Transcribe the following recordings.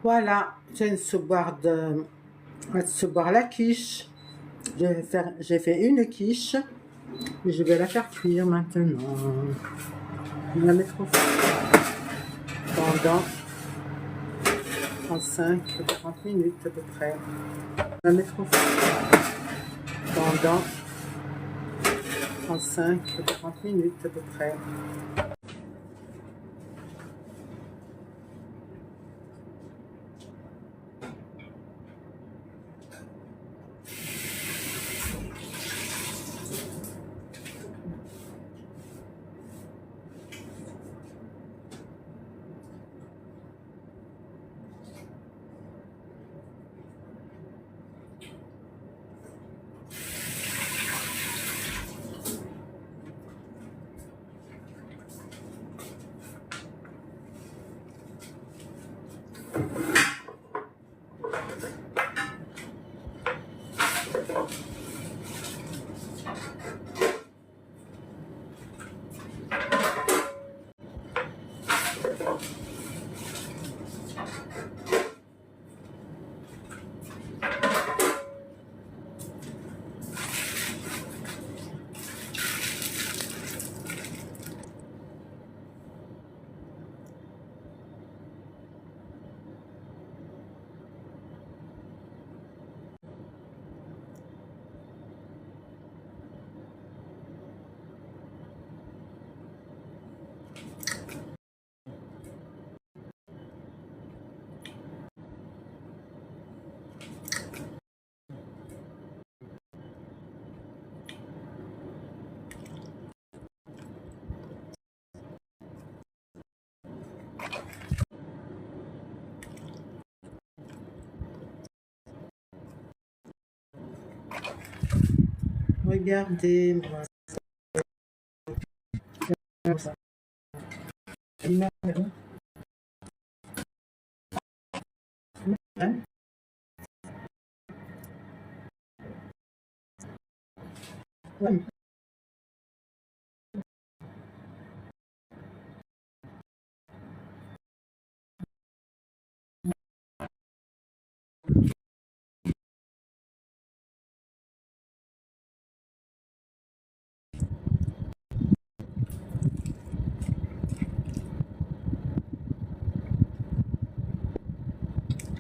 Voilà, je viens de se boire la quiche. J'ai fait une quiche, mais je vais la faire cuire maintenant. Je vais la mettre au four pendant 35-40 minutes à peu près. Je vais la mettre au four pendant 35-40 minutes à peu près. Regardez-moi ça.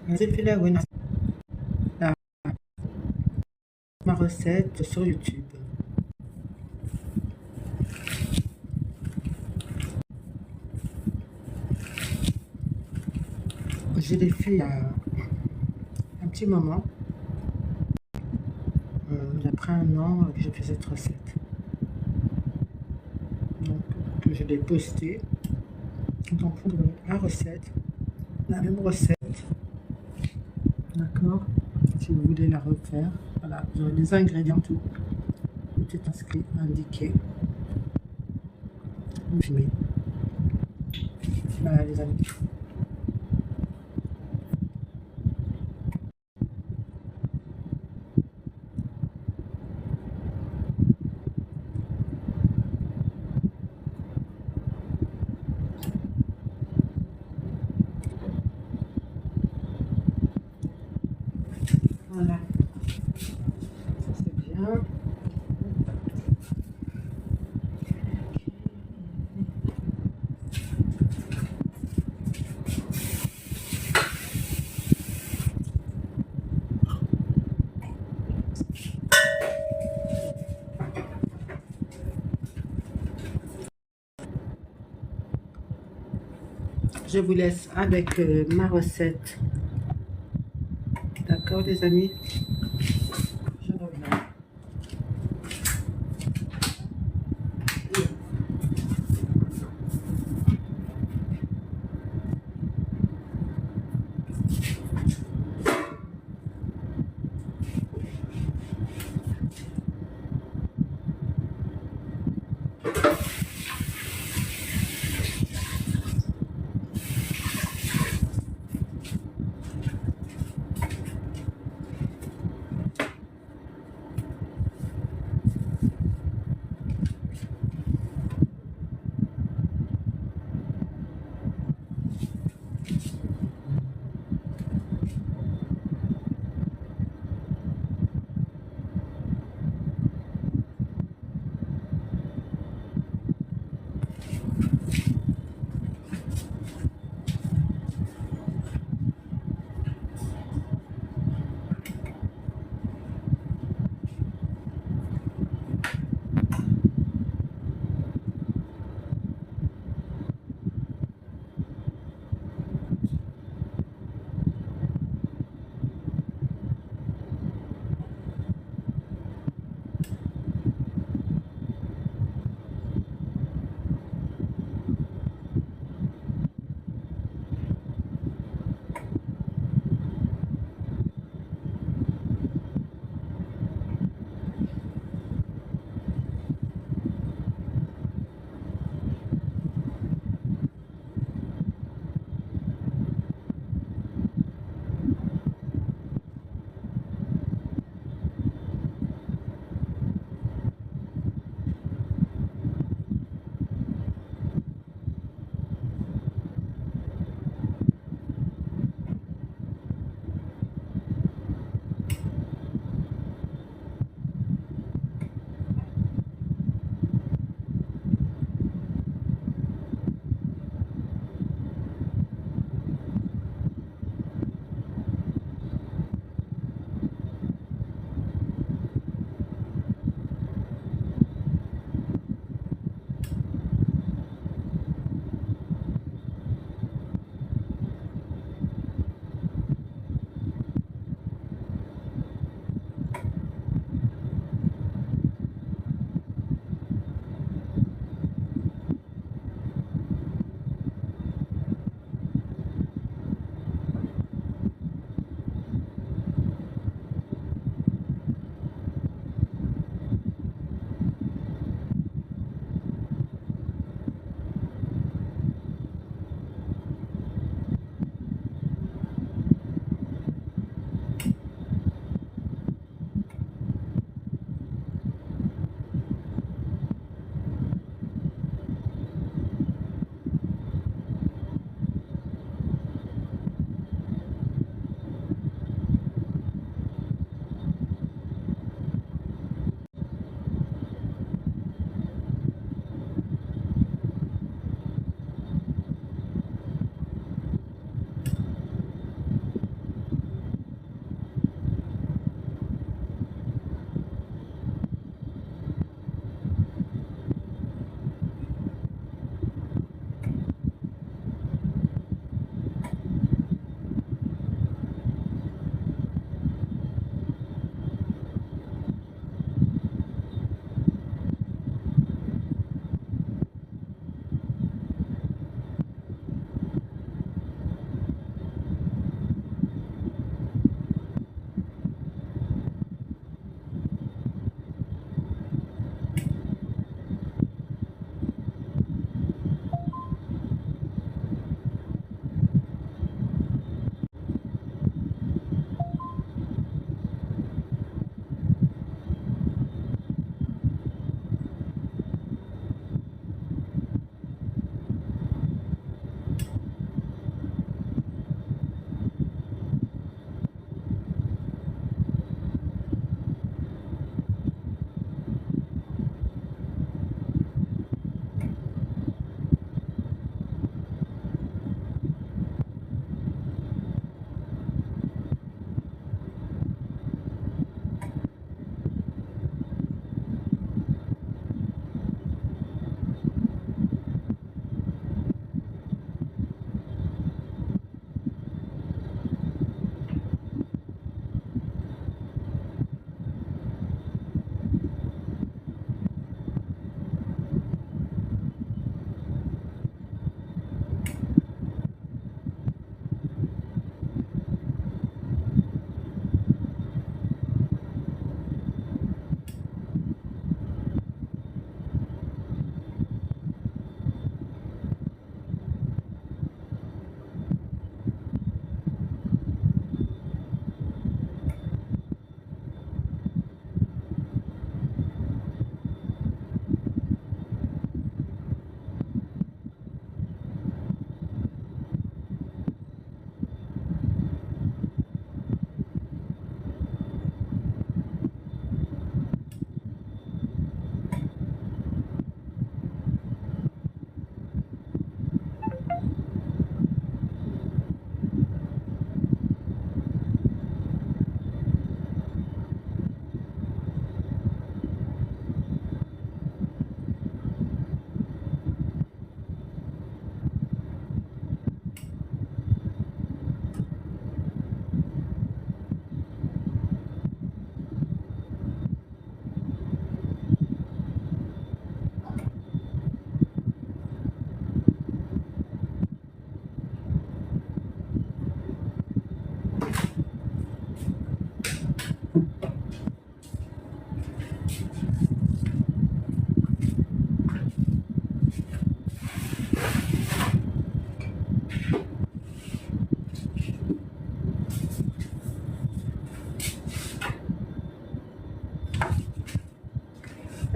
J'ai fait ma recette sur YouTube. Je l'ai fait il y a un petit moment, après un an que j'ai fait cette recette. Donc, je l'ai postée. Donc, vous trouvez la recette, la même recette. D'accord? Si vous voulez la refaire, voilà, vous aurez les ingrédients, tout est inscrit, indiqué. Vous filmez. Voilà, les amis. Voilà, c'est bien. Je vous laisse avec ma recette. D'accord, les amis? Je reviens.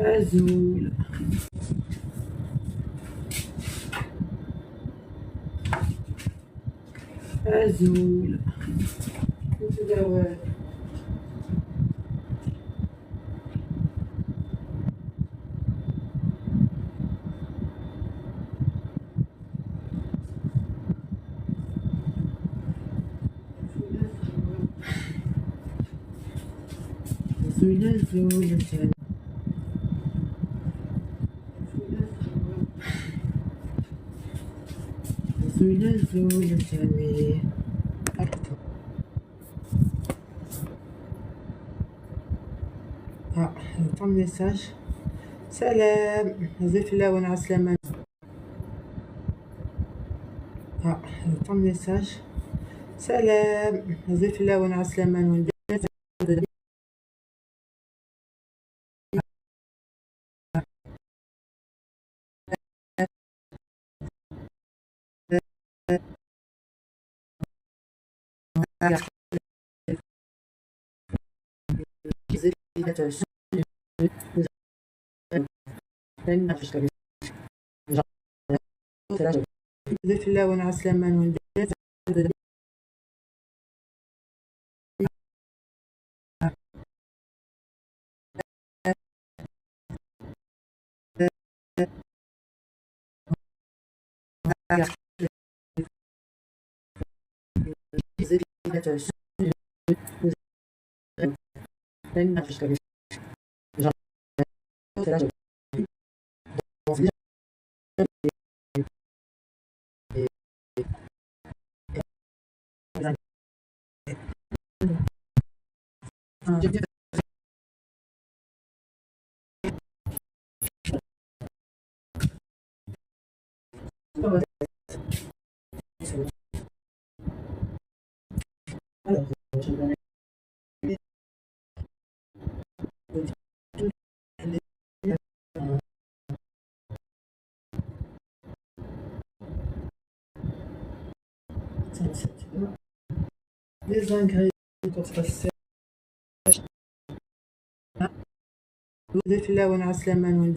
Azul. Azul. Azul, azul, azul. Azul, azul, azul. Ah, attends le message. سلام زيت اللون عسلامة. Ah, attends le message. سلام زيت اللون عسلامة. زيت اللون عسلامة. Les ingrédients pour faire sèche. زيت اللون عسلامة.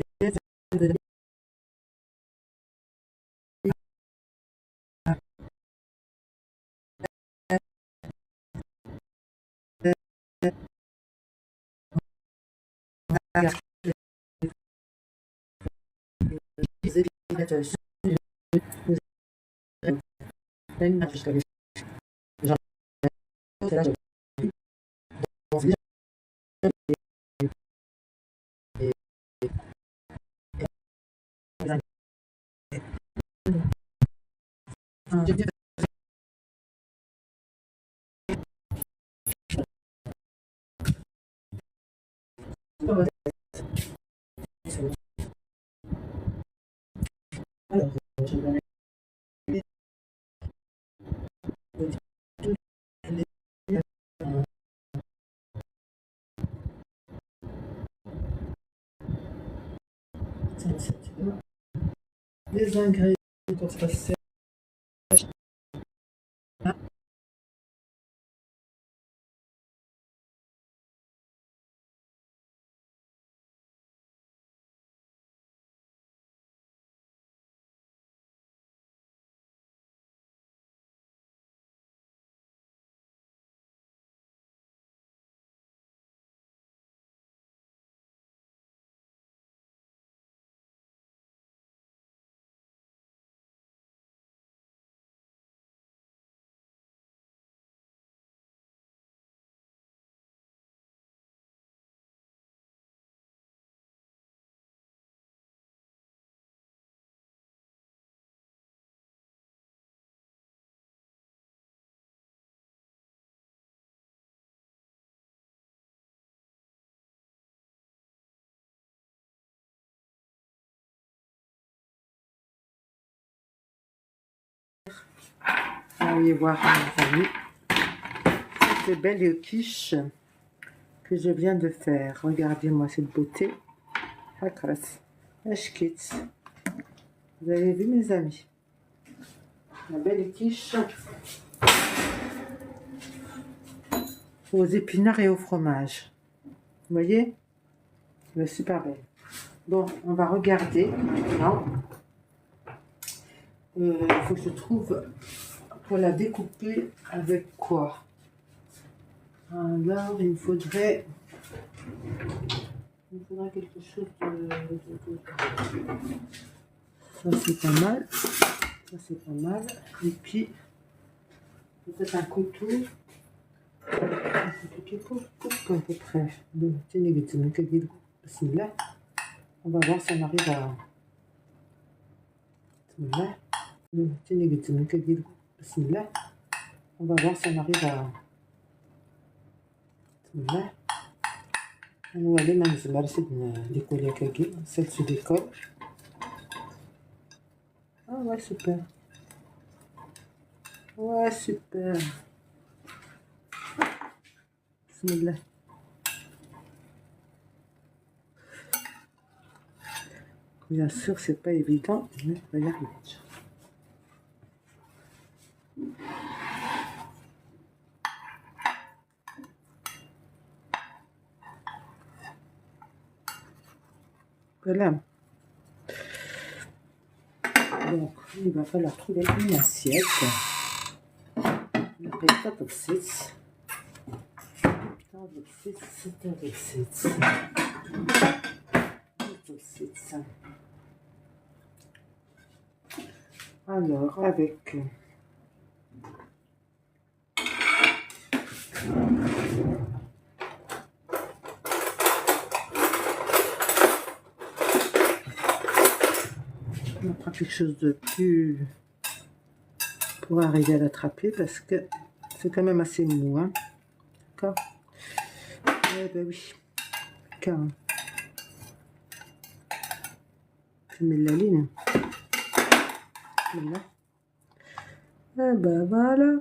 Les ingrédients pour faire sèche. Allez voir mes amis. Ces belles quiches que je viens de faire. Regardez-moi cette beauté. Hakras. Ashkit. Vous avez vu mes amis? La belle quiche aux épinards et au fromage. Vous voyez? Elle est super belle. Bon, on va regarder maintenant. Il faut que je trouve pour la découper avec quoi. Alors, il me faudrait quelque chose de... Ça, c'est pas mal. Ça, c'est pas mal. Et puis, peut-être un couteau. Un couteau qui coupe à peu près. Là, on va voir si on arrive à... Là, on va voir si on arrive à... Là, on va aller dans les marchés de décoller à celle se décolle. Ah ouais, super. Ouais, super. Bismillah. Bien sûr, c'est pas évident, mais on va y arriver. Voilà. Donc, il va falloir trouver une assiette. Alors, avec... On prend quelque chose de plus pour arriver à l'attraper parce que c'est quand même assez mou, hein. D'accord. Eh ben oui. Car je mets la ligne. Voilà. Eh ben voilà.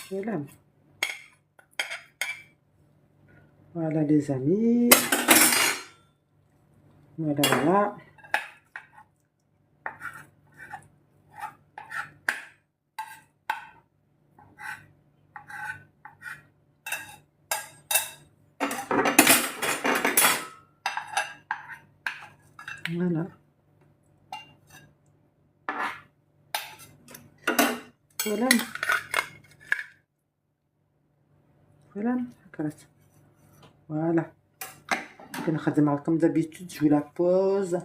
Voilà. Voilà les amis. Voilà, voilà. Voilà. Voilà. Voilà. Voilà. Comme d'habitude, je vous la pose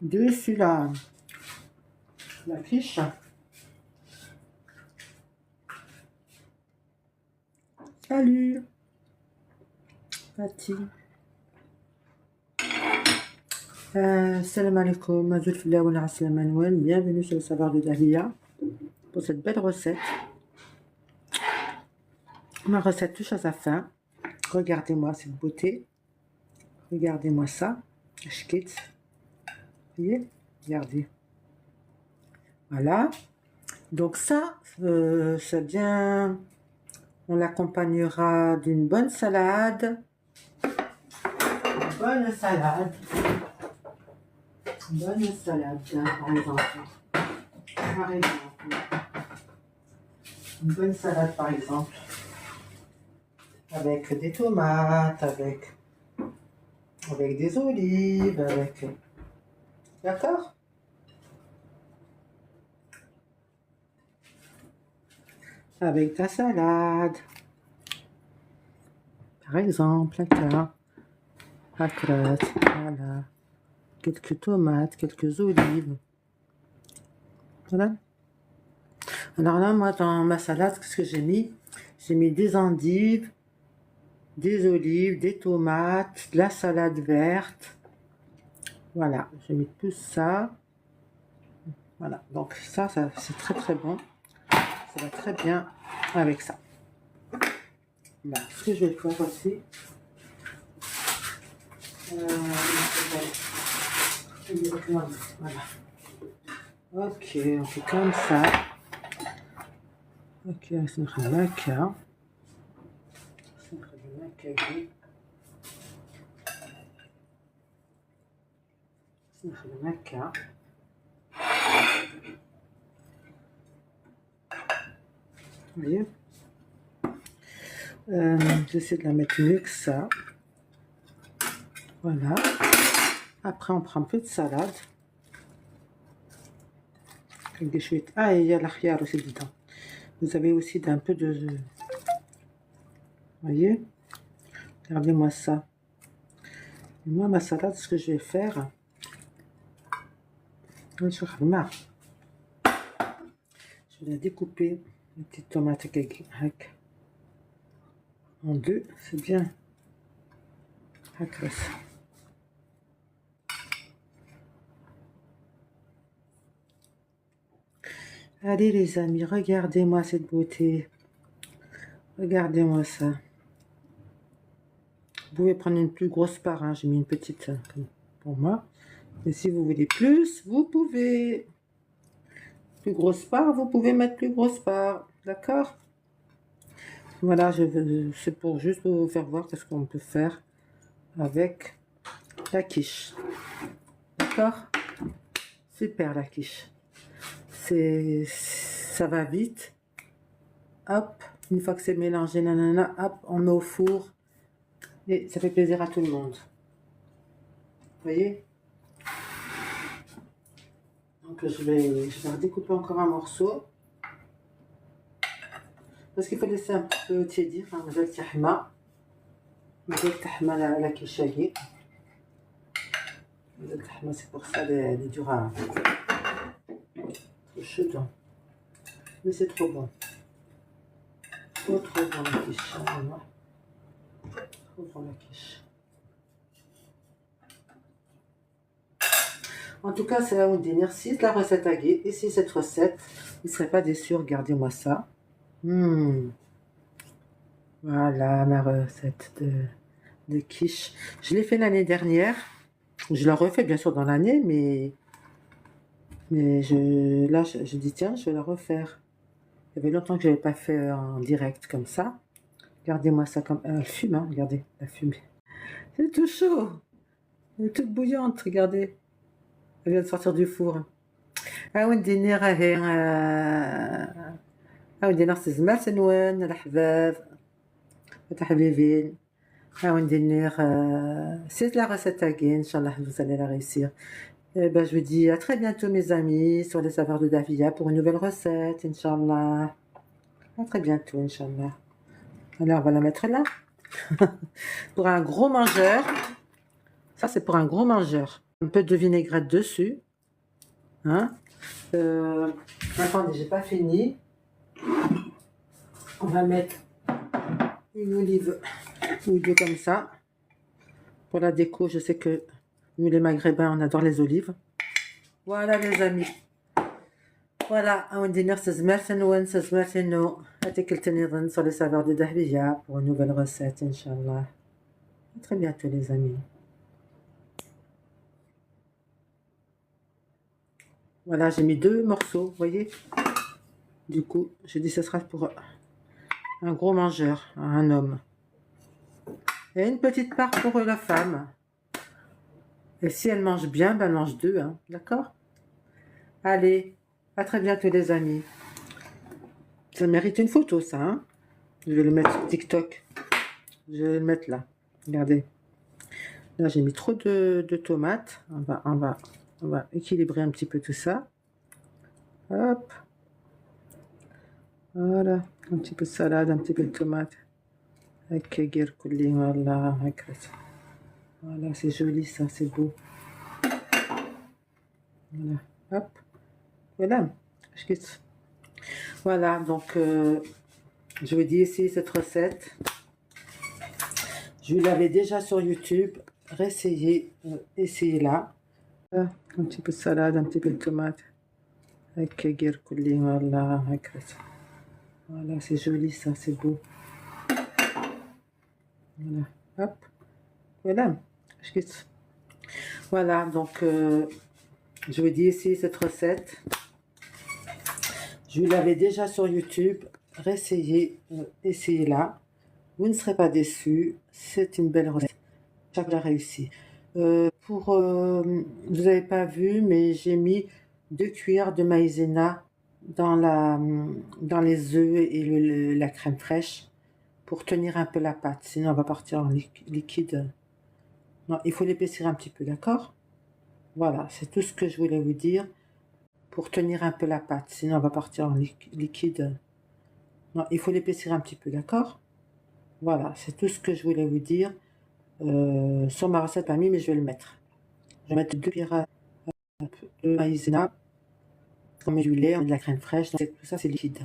dessus la quiche. Salut Fatih. Salam alaikum, bienvenue sur le savoir de Dahlia pour cette belle recette. Ma recette touche à sa fin. Regardez-moi cette beauté. Regardez-moi ça. Je quitte. Vous voyez? Regardez. Voilà. Donc ça, c'est bien. On l'accompagnera d'une bonne salade. Bonne salade. Bonne salade, par exemple. Par exemple. Une bonne salade, par exemple. Avec des tomates, avec des olives, avec... D'accord? Avec ta salade. Par exemple, là. Voilà. Quelques tomates, quelques olives. Voilà. Alors là, moi, dans ma salade, qu'est-ce que j'ai mis? J'ai mis des endives, des olives, des tomates, de la salade verte. Voilà, j'ai mis tout ça. Voilà, donc ça c'est très très bon. Ça va très bien avec ça. Voilà, ce que je vais faire aussi. Voilà. Ok, on fait comme ça. Ok, c'est un cas. Vous voyez, j'essaie de la mettre mieux que ça. Voilà. Après, on prend un peu de salade. Avec des chouettes. Ah, et il y a la khiyar aussi dedans. Vous avez aussi un peu de... Vous voyez? Regardez-moi ça. Et moi, ma salade, ce que je vais faire... Je vais la découper. Une petite tomate en deux. C'est bien. Allez les amis, regardez-moi cette beauté. Regardez-moi ça. Vous pouvez prendre une plus grosse part, hein. J'ai mis une petite pour moi. Et si vous voulez plus, vous pouvez. Plus grosse part, vous pouvez mettre plus grosse part. D'accord? Voilà, c'est pour juste vous faire voir ce qu'on peut faire avec la quiche. D'accord? Super la quiche. Ça va vite. Hop, une fois que c'est mélangé, nanana, hop, on met au four. Et ça fait plaisir à tout le monde. Vous voyez? Donc je vais redécouper encore un morceau. Parce qu'il faut laisser un peu tiédir. La quiche. C'est pour ça les dura. Trop chaud. Mais c'est trop bon. Trop bon la quiche. Trop bon la quiche. En tout cas, c'est un dîner. Si la recette a gué, et si cette recette, vous ne serez pas déçus, regardez-moi ça. Voilà ma recette de quiche. Je l'ai fait l'année dernière. Je la refais bien sûr dans l'année, mais là, je dis tiens, je vais la refaire. Il y avait longtemps que je n'avais pas fait en direct comme ça. Regardez-moi ça comme... elle fume, hein, regardez, la fumée. C'est tout chaud. Elle est toute bouillante, regardez. Elle vient de sortir du four. ديني نغسل سنوان الأحباب حبيبين. ندير c'est la recette à gain, Inch'Allah, vous allez la réussir. Je vous dis à très bientôt mes amis sur les saveurs de Davia pour une nouvelle recette, Inch'Allah. À très bientôt, Inch'Allah. Alors on va la mettre là. Pour un gros mangeur. Ça c'est pour un gros mangeur. Un peu de vinaigrette dessus. Hein? Attendez, j'ai pas fini. On va mettre une olive ou deux comme ça. Pour la déco, je sais que nous les Maghrébins, on adore les olives. Voilà les amis. Voilà, on dîner sur les saveurs de Dahbiya pour une nouvelle recette, Inch'Allah. À très bientôt les amis. Voilà, j'ai mis 2 morceaux, vous voyez. Du coup, j'ai dit que ce sera pour un gros mangeur, un homme. Et une petite part pour la femme. Et si elle mange bien, ben elle mange 2, hein, d'accord? Allez, à très bientôt les amis. Ça mérite une photo, ça, hein? Je vais le mettre sur TikTok. Je vais le mettre là. Regardez. Là, j'ai mis trop de tomates. On va équilibrer un petit peu tout ça. Hop. Voilà. Un petit peu de salade, un petit peu de tomate. Voilà, c'est joli ça, c'est beau. Voilà. Hop. Voilà. Voilà, donc je vous dis ici cette recette. Je vous l'avais déjà sur YouTube. Réessayez, essayez-la. Un petit peu de salade, un petit peu de tomate. Voilà, voilà, c'est joli ça, c'est beau. Voilà, hop. Voilà. Voilà, donc je vous dis ici cette recette. Je vous l'avais déjà sur YouTube. Réessayez, essayez-la. Vous ne serez pas déçus. C'est une belle recette. Chaque fois réussi. Vous n'avez pas vu, mais j'ai mis 2 cuillères de maïzena dans les œufs et la crème fraîche pour tenir un peu la pâte, sinon elle va partir en liquide. Non, il faut l'épaissir un petit peu, d'accord? Voilà, c'est tout ce que je voulais vous dire pour tenir un peu la pâte, sinon elle va partir en liquide. Non, il faut l'épaissir un petit peu, d'accord? Voilà, c'est tout ce que je voulais vous dire. Sur ma recette pas mis, mais je vais le mettre. Je vais mettre 2 cuillères de maïzena. On met du lait, on met de la crème fraîche, donc tout ça c'est liquide.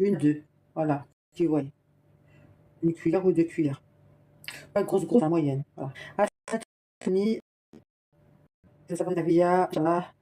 Une, deux, voilà, tu vois. Une cuillère ou 2 cuillères. Pas grosse, la moyenne. Voilà. Fini, ça va via Inch'Allah.